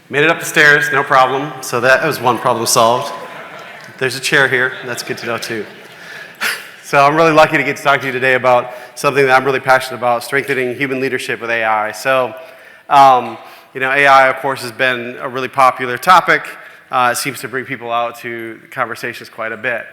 Made it up the stairs, no problem. So that was one problem solved. There's a chair here. That's good to know too. So I'm really lucky to get to talk to you today about something that I'm really passionate about, strengthening human leadership with AI. So, AI, of course, has been a really popular topic. It seems to bring people out to conversations quite a bit.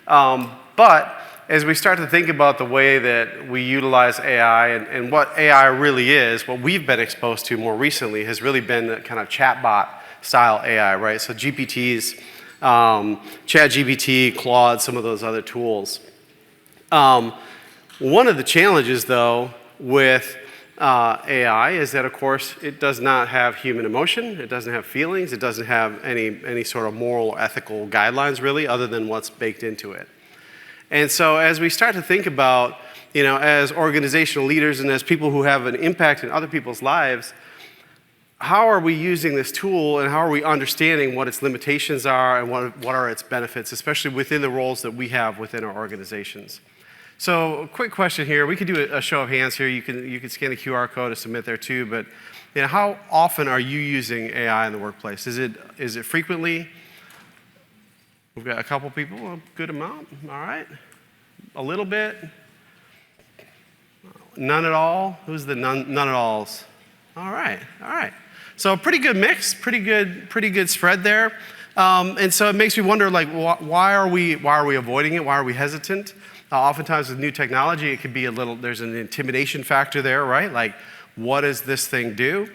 But as we start to think about the way that we utilize AI and what AI really is, what we've been exposed to more recently has really been the kind of chatbot style AI, right? So GPTs, ChatGPT, Claude, some of those other tools. One of the challenges, though, with AI is that, of course, it does not have human emotion, it doesn't have feelings, it doesn't have any sort of moral or ethical guidelines, really, other than what's baked into it. And so as we start to think about, as organizational leaders and as people who have an impact in other people's lives, how are we using this tool and how are we understanding what its limitations are and what are its benefits, especially within the roles that we have within our organizations? So a quick question here. We could do a show of hands here. You can scan the QR code to submit there too, but how often are you using AI in the workplace? Is it frequently? We've got a couple people, a good amount, all right. A little bit. None at all? Who's the none at alls? All right. So a pretty good mix, pretty good spread there. And so it makes me wonder, why are we avoiding it? Why are we hesitant? Oftentimes with new technology, it could be there's an intimidation factor there, right? Like, what does this thing do?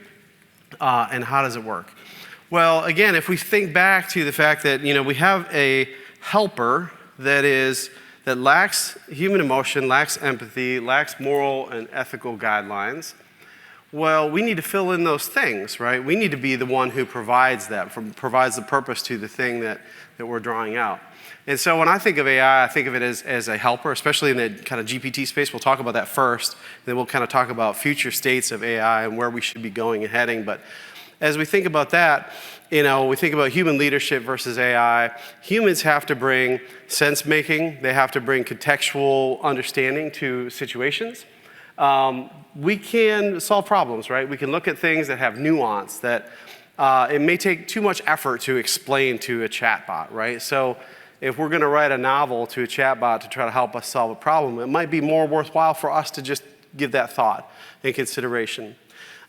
And how does it work? Well, again, if we think back to the fact that, we have a helper that lacks human emotion, lacks empathy, lacks moral and ethical guidelines, well, we need to fill in those things, right? We need to be the one who provides that, provides the purpose to the thing that we're drawing out. And so when I think of AI, I think of it as a helper, especially in the kind of GPT space. We'll talk about that first, then we'll kind of talk about future states of AI and where we should be going and heading. But as we think about that, we think about human leadership versus AI. Humans have to bring sense making. They have to bring contextual understanding to situations. We can solve problems, right? We can look at things that have nuance that it may take too much effort to explain to a chatbot, right? So if we're going to write a novel to a chatbot to try to help us solve a problem, it might be more worthwhile for us to just give that thought and consideration.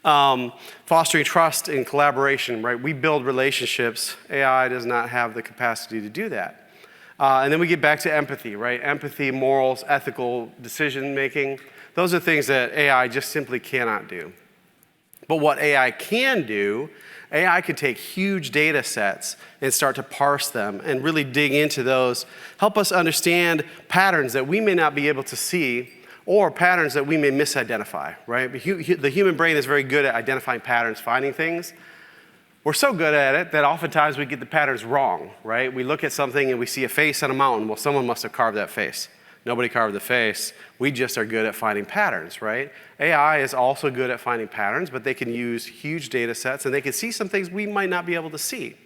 Fostering trust and collaboration, right? We build relationships. AI does not have the capacity to do that. And then we get back to empathy, right? Empathy, morals, ethical decision making. Those are things that AI just simply cannot do. But what AI can do, AI can take huge data sets and start to parse them and really dig into those, help us understand patterns that we may not be able to see or patterns that we may misidentify, right? The human brain is very good at identifying patterns, finding things. We're so good at it that oftentimes we get the patterns wrong, right? We look at something and we see a face on a mountain. Well, someone must have carved that face. Nobody carved the face. We just are good at finding patterns, right? AI is also good at finding patterns, but they can use huge data sets and they can see some things we might not be able to see.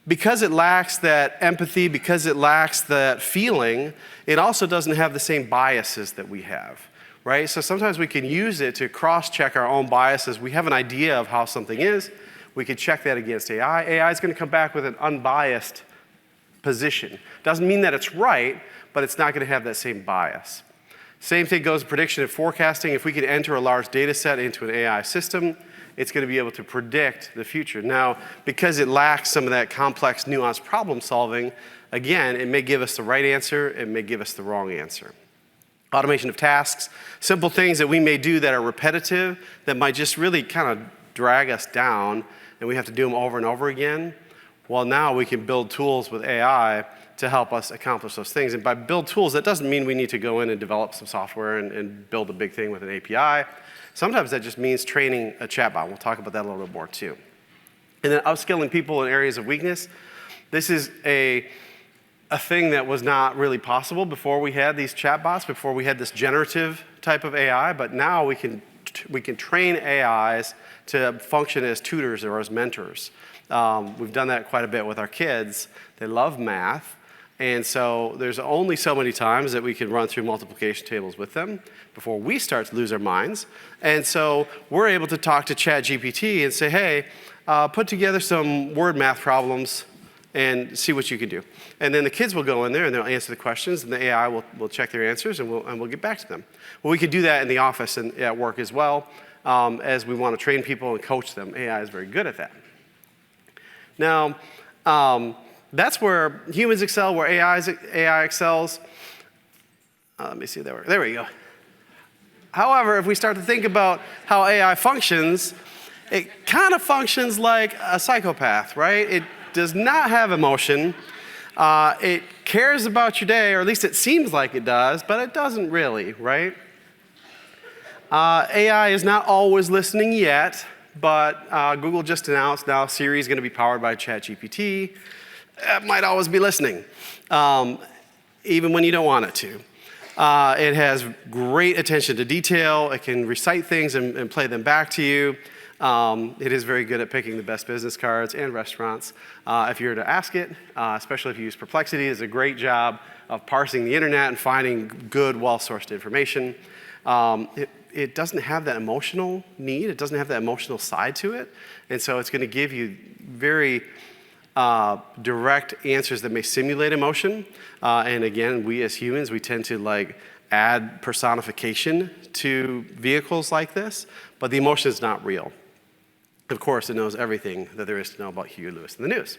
Because it lacks that empathy, because it lacks that feeling, it also doesn't have the same biases that we have, right? So sometimes we can use it to cross-check our own biases. We have an idea of how something is. We can check that against AI. AI is going to come back with an unbiased position. Doesn't mean that it's right, but it's not going to have that same bias. Same thing goes with prediction and forecasting. If we can enter a large data set into an AI system, it's going to be able to predict the future. Now, because it lacks some of that complex, nuanced problem solving, again, it may give us the right answer, it may give us the wrong answer. Automation of tasks, simple things that we may do that are repetitive, that might just really kind of drag us down, and we have to do them over and over again. Well, now we can build tools with AI to help us accomplish those things. And by build tools, that doesn't mean we need to go in and develop some software and build a big thing with an API. Sometimes that just means training a chatbot. We'll talk about that a little bit more too. And then upskilling people in areas of weakness. This is a thing that was not really possible before we had these chatbots, before we had this generative type of AI, but now we can train AIs to function as tutors or as mentors. We've done that quite a bit with our kids. They love math. And so there's only so many times that we can run through multiplication tables with them before we start to lose our minds. And so we're able to talk to ChatGPT and say, hey, put together some word math problems and see what you can do. And then the kids will go in there and they'll answer the questions, and the AI will check their answers, and we'll get back to them. Well, we can do that in the office and at work as well, as we want to train people and coach them. AI is very good at that. Now, that's where humans excel, where AI excels. Let me see, there we go. However, if we start to think about how AI functions, it kind of functions like a psychopath, right? It does not have emotion. It cares about your day, or at least it seems like it does, but it doesn't really, right? AI is not always listening yet, but Google just announced now Siri is going to be powered by ChatGPT. It might always be listening, even when you don't want it to. It has great attention to detail. It can recite things and play them back to you. It is very good at picking the best business cards and restaurants. If you were to ask it, especially if you use Perplexity, it does a great job of parsing the internet and finding good, well-sourced information. It doesn't have that emotional need. It doesn't have that emotional side to it. And so it's going to give you very direct answers that may simulate emotion. And again, we as humans, we tend to add personification to vehicles like this, but the emotion is not real. Of course, it knows everything that there is to know about Huey Lewis and the News.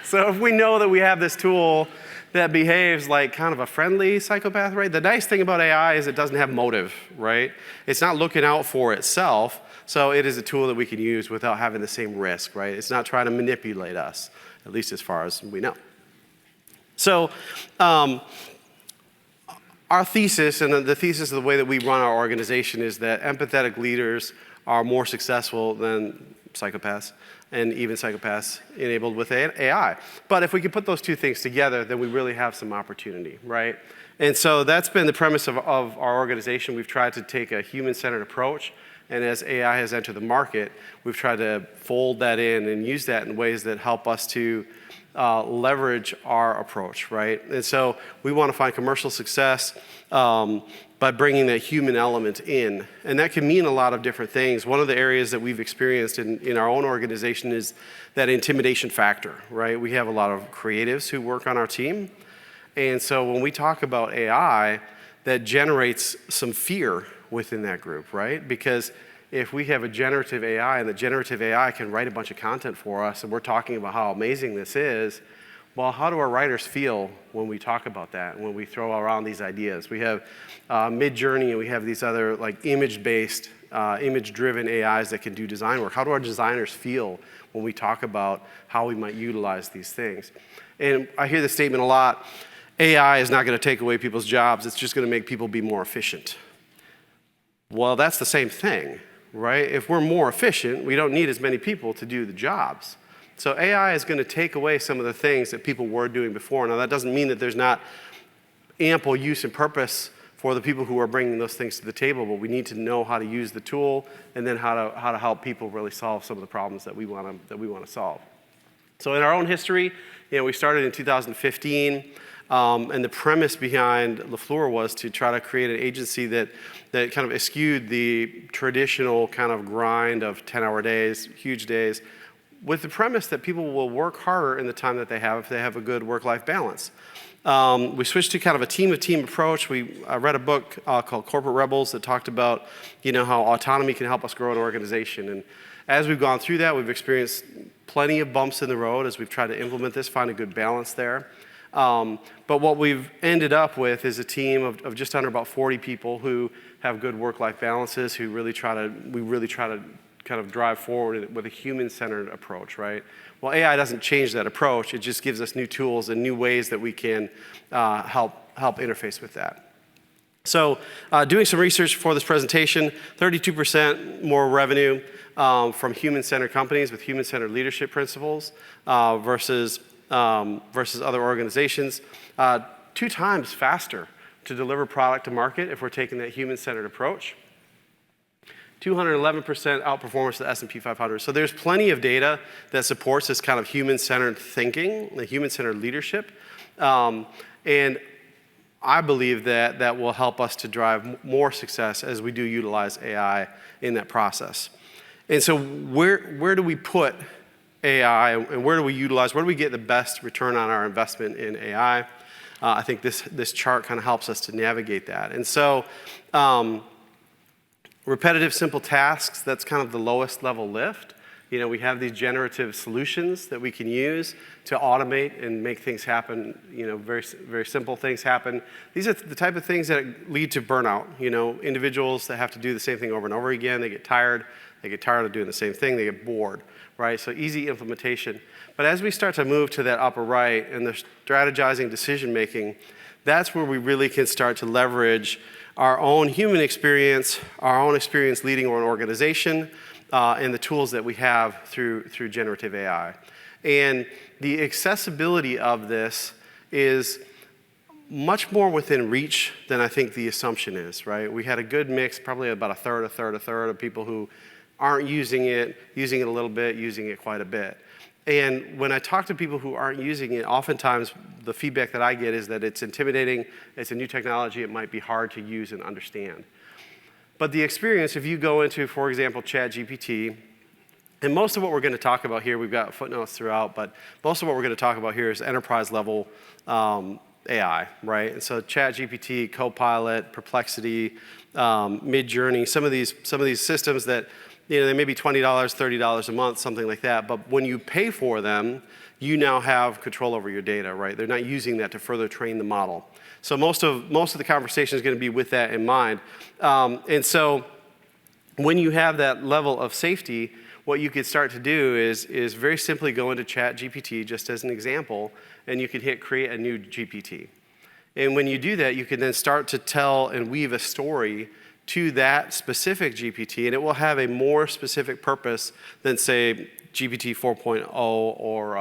So if we know that we have this tool that behaves like kind of a friendly psychopath, right? The nice thing about AI is it doesn't have motive, right? It's not looking out for itself, so it is a tool that we can use without having the same risk, right? It's not trying to manipulate us, at least as far as we know. So our thesis, and the thesis of the way that we run our organization, is that empathetic leaders are more successful than psychopaths, and even psychopaths enabled with AI. But if we can put those two things together, then we really have some opportunity, right? And so that's been the premise of our organization. We've tried to take a human-centered approach, and as AI has entered the market, we've tried to fold that in and use that in ways that help us to leverage our approach, right? And so we want to find commercial success by bringing that human element in. And that can mean a lot of different things. One of the areas that we've experienced in our own organization is that intimidation factor, right? We have a lot of creatives who work on our team. And so when we talk about AI, that generates some fear within that group, right? Because if we have a generative AI and the generative AI can write a bunch of content for us and we're talking about how amazing this is, well, how do our writers feel when we talk about that, when we throw around these ideas? We have Mid-Journey and we have these other image-based, image-driven AIs that can do design work. How do our designers feel when we talk about how we might utilize these things? And I hear this statement a lot, AI is not going to take away people's jobs, it's just going to make people be more efficient. Well, that's the same thing, right? If we're more efficient, we don't need as many people to do the jobs. So AI is going to take away some of the things that people were doing before. Now, that doesn't mean that there's not ample use and purpose for the people who are bringing those things to the table, but we need to know how to use the tool and then how to help people really solve some of the problems that we want to solve. So in our own history, we started in 2015. And the premise behind LaFleur was to try to create an agency that kind of eschewed the traditional kind of grind of 10-hour days, huge days, with the premise that people will work harder in the time that they have if they have a good work-life balance. We switched to kind of a team-of-team approach. I read a book called Corporate Rebels that talked about how autonomy can help us grow an organization. And as we've gone through that, we've experienced plenty of bumps in the road as we've tried to implement this, find a good balance there. But what we've ended up with is a team of just under about 40 people who have good work-life balances, we really try to kind of drive forward with a human-centered approach, right? Well, AI doesn't change that approach. It just gives us new tools and new ways that we can help interface with that. So doing some research for this presentation, 32% more revenue from human-centered companies with human-centered leadership principles versus other organizations. 2 times faster to deliver product to market if we're taking that human-centered approach. 211% outperformance to the S&P 500. So there's plenty of data that supports this kind of human-centered thinking, the human-centered leadership. And I believe that will help us to drive more success as we do utilize AI in that process. And so where do we put AI, and where do we get the best return on our investment in AI? I think this chart kind of helps us to navigate that. And so repetitive, simple tasks, that's kind of the lowest level lift. We have these generative solutions that we can use to automate and make things happen, very, very simple things happen. These are the type of things that lead to burnout. Individuals that have to do the same thing over and over again, they get tired of doing the same thing, they get bored, right? So easy implementation. But as we start to move to that upper right and the strategizing decision making, that's where we really can start to leverage our own human experience, our own experience leading an organization, and the tools that we have through generative AI. And the accessibility of this is much more within reach than I think the assumption is, right? We had a good mix, probably about a third of people who aren't using it a little bit, using it quite a bit. And when I talk to people who aren't using it, oftentimes the feedback that I get is that it's intimidating, it's a new technology, it might be hard to use and understand. But the experience, if you go into, for example, ChatGPT, and most of what we're going to talk about here, we've got footnotes throughout, but most of what we're going to talk about here is enterprise level AI, right? And so ChatGPT, Copilot, Perplexity, Midjourney, some of these systems that they may be $20, $30 a month, something like that. But when you pay for them, you now have control over your data, right? They're not using that to further train the model. So most of the conversation is going to be with that in mind. And so when you have that level of safety, what you could start to do is very simply go into ChatGPT, just as an example, and you could hit create a new GPT. And when you do that, you can then start to tell and weave a story to that specific GPT, and it will have a more specific purpose than, say, GPT 4.0 or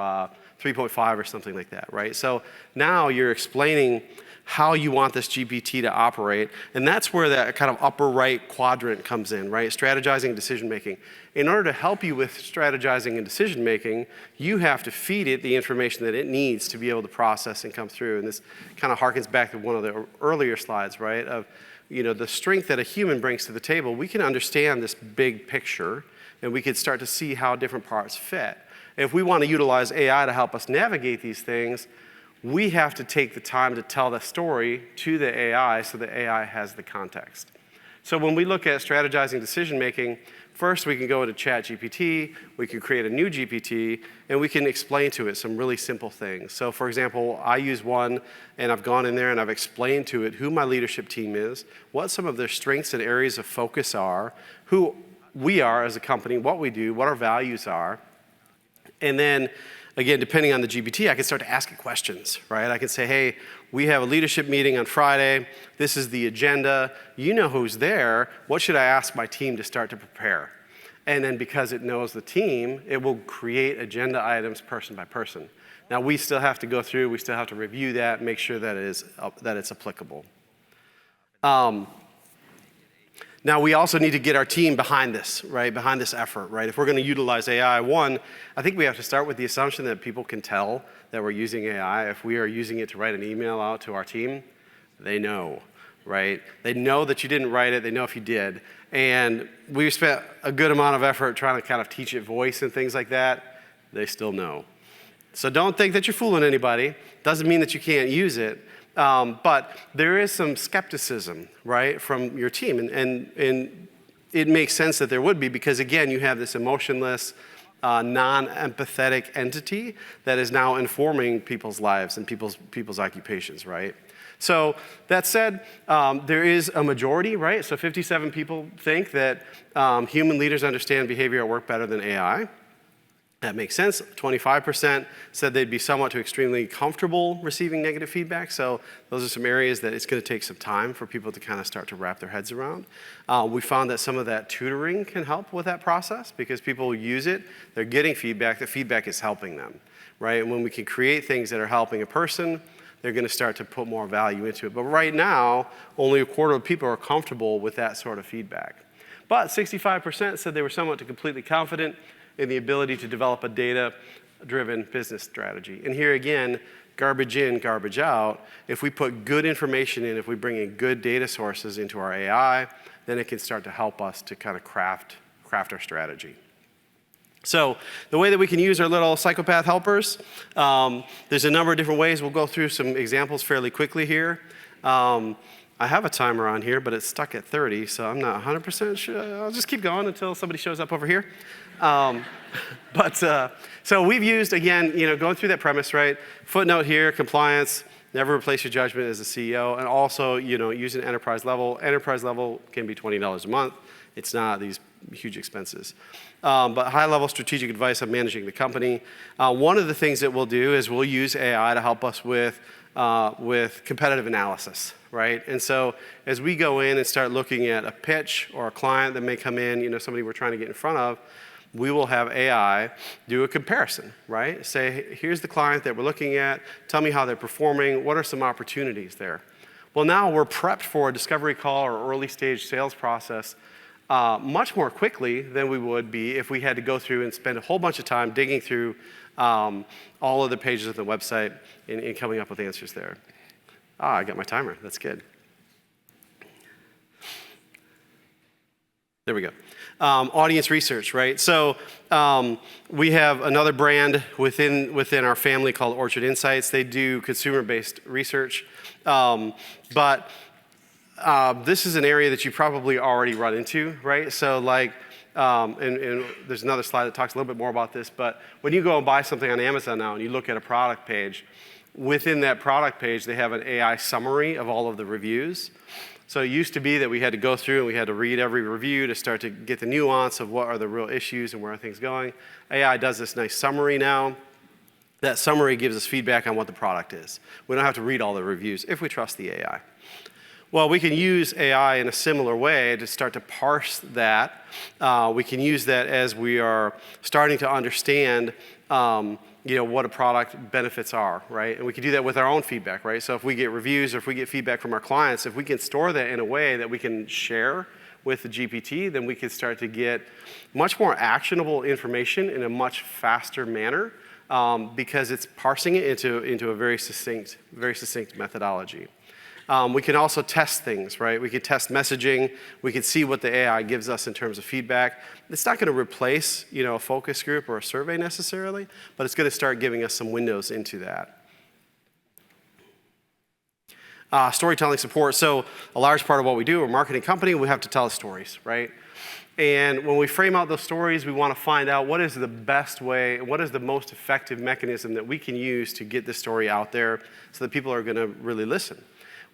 3.5 or something like that, right? So now you're explaining how you want this GPT to operate, and that's where that kind of upper right quadrant comes in, right? Strategizing and decision making. In order to help you with strategizing and decision making, you have to feed it the information that it needs to be able to process and come through. And this kind of harkens back to one of the earlier slides, right? Of the strength that a human brings to the table. We can understand this big picture, and we can start to see how different parts fit. If we want to utilize AI to help us navigate these things, we have to take the time to tell the story to the AI so the AI has the context. So when we look at strategizing decision making, first we can go into ChatGPT, we can create a new GPT, and we can explain to it some really simple things. So for example, I use one, and I've gone in there and I've explained to it who my leadership team is, what some of their strengths and areas of focus are, who we are as a company, what we do, what our values are. And then, again, depending on the GPT, I can start to ask it questions, right? I can say, hey, we have a leadership meeting on Friday. This is the agenda. You know who's there. What should I ask my team to start to prepare? And then because it knows the team, it will create agenda items person by person. Now, we still have to go through, we still have to review that, make sure that it's applicable. Now, we also need to get our team behind this, right? Behind this effort, right? If we're going to utilize AI, one, I think we have to start with the assumption that people can tell that we're using AI. If we are using it to write an email out to our team, they know, right? They know that you didn't write it. They know if you did. And we've spent a good amount of effort trying to kind of teach it voice and things like that. They still know. So don't think that you're fooling anybody. Doesn't mean that you can't use it. But there is some skepticism, right, from your team. And it makes sense that there would be because, again, you have this emotionless, non-empathetic entity that is now informing people's lives and people's occupations, right? So that said, there is a majority, right? So 57 people think that human leaders understand behavior at work better than AI. That makes sense. 25% said they'd be somewhat to extremely comfortable receiving negative feedback. So those are some areas that it's going to take some time for people to kind of start to wrap their heads around. We found that some of that tutoring can help with that process because people use it, they're getting feedback, the feedback is helping them, right? And when we can create things that are helping a person, they're going to start to put more value into it. But right now, only a quarter of people are comfortable with that sort of feedback. But 65% said they were somewhat to completely confident in the ability to develop a data-driven business strategy. And here again, garbage in, garbage out. If we put good information in, if we bring in good data sources into our AI, then it can start to help us to kind of craft our strategy. So the way that we can use our little psychopath helpers, there's a number of different ways. We'll go through some examples fairly quickly here. I have a timer on here, but it's stuck at 30, so I'm not 100% sure. I'll just keep going until somebody shows up over here. So we've used, again, going through that premise, right? Footnote here, compliance, never replace your judgment as a CEO, and also, using enterprise level. Enterprise level can be $20 a month. It's not these huge expenses. But high-level strategic advice on managing the company. One of the things that we'll do is we'll use AI to help us with competitive analysis, right? And so as we go in and start looking at a pitch or a client that may come in, somebody we're trying to get in front of, we will have AI do a comparison, right? Say, here's the client that we're looking at. Tell me how they're performing. What are some opportunities there? Well, now we're prepped for a discovery call or early stage sales process much more quickly than we would be if we had to go through and spend a whole bunch of time digging through all of the pages of the website and coming up with answers there. I got my timer. That's good. There we go. Audience research, right? So we have another brand within our family called Orchard Insights. They do consumer-based research. But this is an area that you probably already run into, right? So and there's another slide that talks a little bit more about this, but when you go and buy something on Amazon now and you look at a product page, within that product page, they have an AI summary of all of the reviews. So it used to be that we had to go through and we had to read every review to start to get the nuance of what are the real issues and where are things going. AI does this nice summary now. That summary gives us feedback on what the product is. We don't have to read all the reviews if we trust the AI. Well, we can use AI in a similar way to start to parse that. We can use that as we are starting to understand what a product benefits are, right? And we can do that with our own feedback, right? So if we get reviews or if we get feedback from our clients, if we can store that in a way that we can share with the GPT, then we can start to get much more actionable information in a much faster manner because it's parsing it into a very succinct methodology. We can also test things, right? We could test messaging. We could see what the AI gives us in terms of feedback. It's not going to replace, a focus group or a survey necessarily, but it's going to start giving us some windows into that. Storytelling support. So a large part of what we do, we're a marketing company, we have to tell stories, right? And when we frame out those stories, we want to find out what is the best way, what is the most effective mechanism that we can use to get this story out there so that people are going to really listen.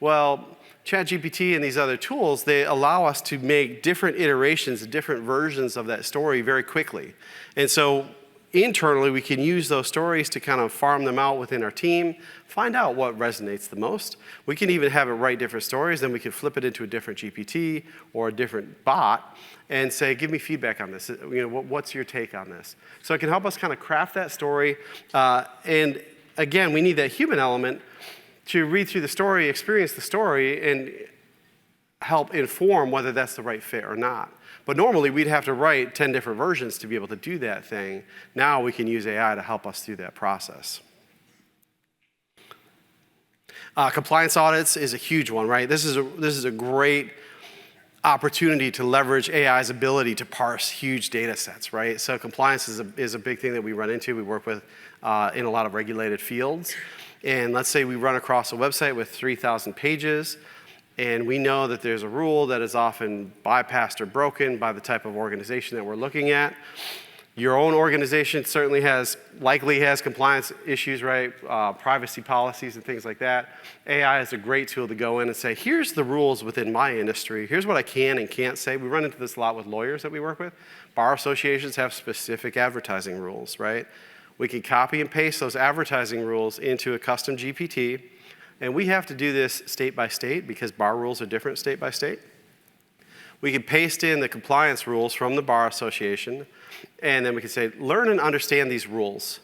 Well, ChatGPT and these other tools, they allow us to make different iterations, different versions of that story very quickly. And so internally, we can use those stories to kind of farm them out within our team, find out what resonates the most. We can even have it write different stories, then we can flip it into a different GPT or a different bot and say, give me feedback on this. What's your take on this? So it can help us kind of craft that story. And again, we need that human element to read through the story, experience the story, and help inform whether that's the right fit or not. But normally, we'd have to write 10 different versions to be able to do that thing. Now we can use AI to help us through that process. Compliance audits is a huge one, right? This is a great opportunity to leverage AI's ability to parse huge data sets, right? So compliance is a big thing that we run into. We work with in a lot of regulated fields. And let's say we run across a website with 3,000 pages, and we know that there's a rule that is often bypassed or broken by the type of organization that we're looking at. Your own organization certainly likely has compliance issues, right? Privacy policies and things like that. AI is a great tool to go in and say, here's the rules within my industry. Here's what I can and can't say. We run into this a lot with lawyers that we work with. Bar associations have specific advertising rules, right? We can copy and paste those advertising rules into a custom GPT, and we have to do this state by state because bar rules are different state by state. We can paste in the compliance rules from the bar association, and then we can say, learn and understand these rules.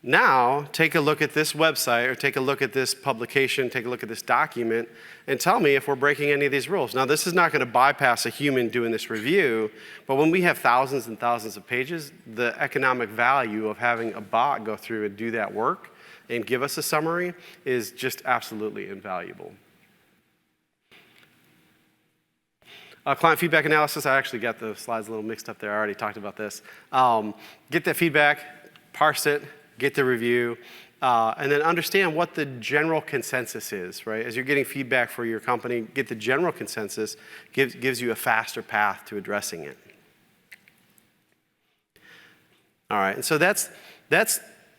Now, take a look at this website or take a look at this publication, take a look at this document, and tell me if we're breaking any of these rules. Now, this is not going to bypass a human doing this review, but when we have thousands and thousands of pages, the economic value of having a bot go through and do that work and give us a summary is just absolutely invaluable. Client feedback analysis, I actually got the slides a little mixed up there. I already talked about this. Get that feedback, parse it, get the review, and then understand what the general consensus is, right? As you're getting feedback for your company, get the general consensus, gives you a faster path to addressing it. All right, and so that's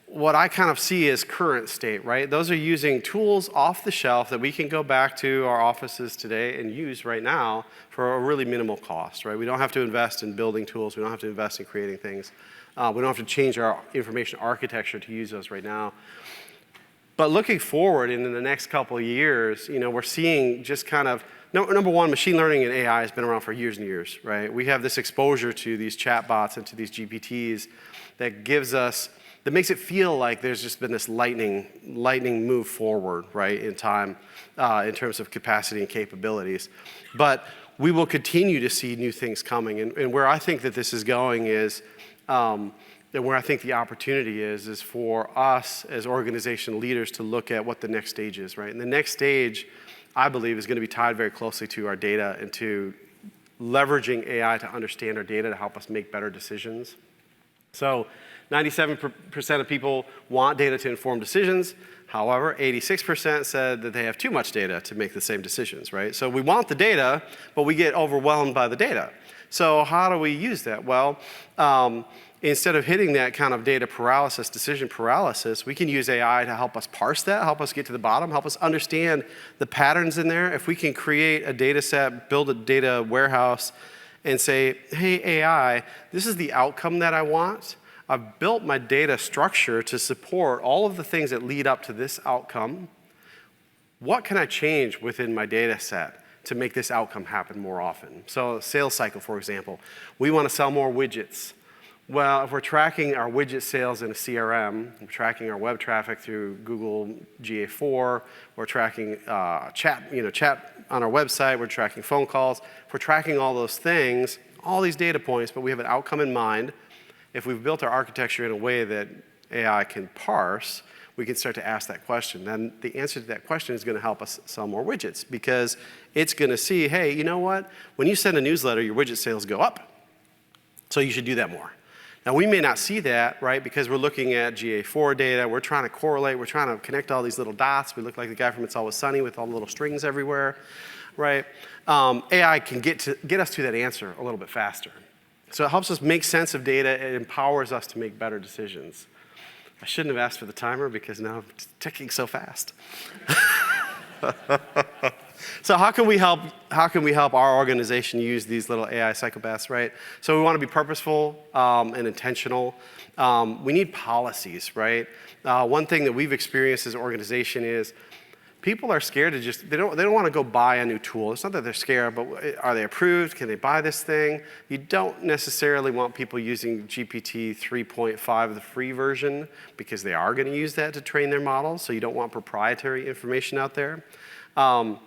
what I kind of see as current state, right? Those are using tools off the shelf that we can go back to our offices today and use right now for a really minimal cost, right? We don't have to invest in building tools. We don't have to invest in creating things. We don't have to change our information architecture to use those right now. But looking forward into the next couple of years, we're seeing just kind of, number one, machine learning and AI has been around for years and years, right? We have this exposure to these chatbots and to these GPTs that makes it feel like there's just been this lightning move forward, right, in time, in terms of capacity and capabilities. But we will continue to see new things coming. And where I think that this is going is, and where I think the opportunity is for us as organization leaders to look at what the next stage is, right? And the next stage, I believe, is going to be tied very closely to our data and to leveraging AI to understand our data to help us make better decisions. So 97% of people want data to inform decisions. However, 86% said that they have too much data to make the same decisions, right? So we want the data, but we get overwhelmed by the data. So how do we use that? Well, instead of hitting that kind of data paralysis, decision paralysis, we can use AI to help us parse that, help us get to the bottom, help us understand the patterns in there. If we can create a data set, build a data warehouse, and say, hey, AI, this is the outcome that I want. I've built my data structure to support all of the things that lead up to this outcome. What can I change within my data set to make this outcome happen more often? So sales cycle, for example. We want to sell more widgets. Well, if we're tracking our widget sales in a CRM, we're tracking our web traffic through Google GA4, we're tracking chat on our website, we're tracking phone calls, if we're tracking all those things, all these data points, but we have an outcome in mind. If we've built our architecture in a way that AI can parse, we can start to ask that question. Then the answer to that question is going to help us sell more widgets because it's going to see, hey, you know what? When you send a newsletter, your widget sales go up. So you should do that more. Now, we may not see that, right, because we're looking at GA4 data. We're trying to correlate. We're trying to connect all these little dots. We look like the guy from It's Always Sunny with all the little strings everywhere, right? AI can get us to that answer a little bit faster. So it helps us make sense of data. It empowers us to make better decisions. I shouldn't have asked for the timer because now I'm ticking so fast. So how can we help our organization use these little AI psychopaths, right? So we want to be purposeful and intentional. We need policies, right? One thing that we've experienced as an organization is people are scared to they don't want to go buy a new tool. It's not that they're scared, but are they approved? Can they buy this thing? You don't necessarily want people using GPT 3.5, the free version, because they are going to use that to train their models. So you don't want proprietary information out there. And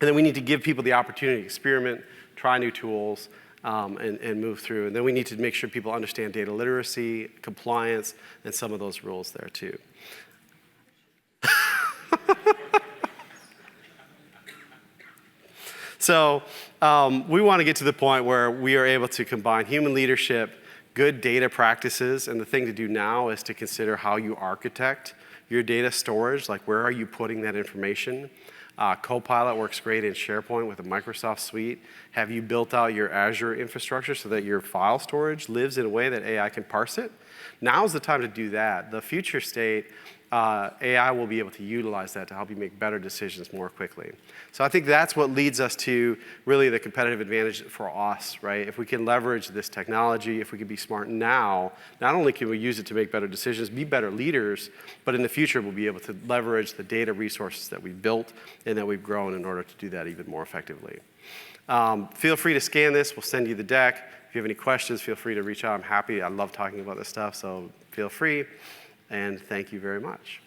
then we need to give people the opportunity to experiment, try new tools, and move through. And then we need to make sure people understand data literacy, compliance, and some of those rules there too. So we want to get to the point where we are able to combine human leadership, good data practices, and the thing to do now is to consider how you architect your data storage, like where are you putting that information? Copilot works great in SharePoint with a Microsoft suite. Have you built out your Azure infrastructure so that your file storage lives in a way that AI can parse it? Now's the time to do that. The future state, AI will be able to utilize that to help you make better decisions more quickly. So I think that's what leads us to really the competitive advantage for us, right? If we can leverage this technology, if we can be smart now, not only can we use it to make better decisions, be better leaders, but in the future we'll be able to leverage the data resources that we've built and that we've grown in order to do that even more effectively. Feel free to scan this. We'll send you the deck. If you have any questions, feel free to reach out. I'm happy. I love talking about this stuff, so feel free. And thank you very much.